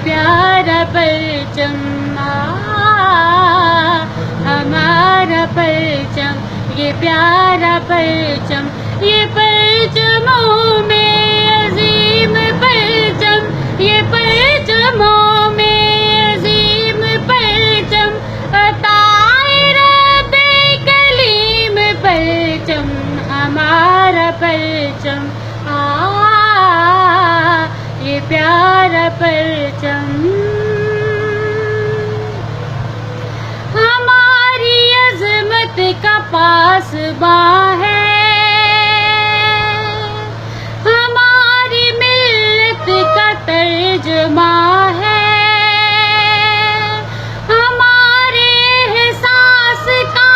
प्यारा परचम हमारा परचम, ये प्यारा परचम, ये परचमों में अजीम परचम, ये परचमों में अजीम परचम, अताए रब्बे कलीम परचम, हमारा परचम ये प्यारा परचम। हमारी अज़मत का पासबां है, हमारी मिल्लत का तर्जुमा है, हमारे एहसास का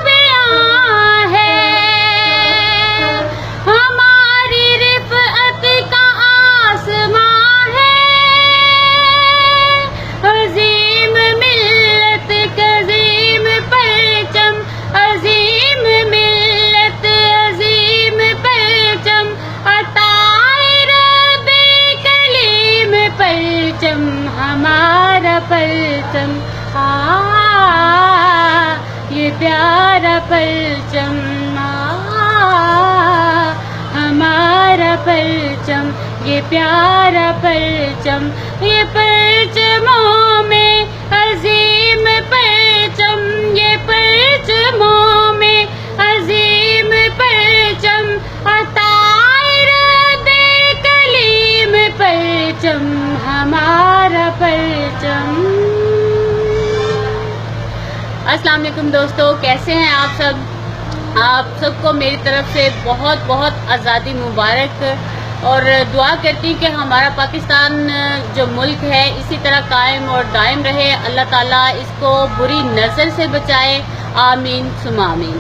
बयां है, हमारी रिफ़अत का आसमां है, अज़ीम मिल्लत अज़ीम परचम, अज़ीम मिल्लत अज़ीम परचम, अताए रब्बे कलीम परचम, हमारा परचम ये प्यारा परचम हमारा परचम, ये प्यारा परचम, ये परचमों में अजीम परचम, ये परचमों में अजीम परचम, अताए रब्बे कलीम परचम, हमारा परचम। अस्सलाम वालेकुम दोस्तों, कैसे हैं आप सब? आप सबको मेरी तरफ से बहुत बहुत आज़ादी मुबारक और दुआ करती हूँ कि हमारा पाकिस्तान जो मुल्क है इसी तरह कायम और दायम रहे। अल्लाह ताला इसको बुरी नज़र से बचाए। आमीन सुमा आमीन।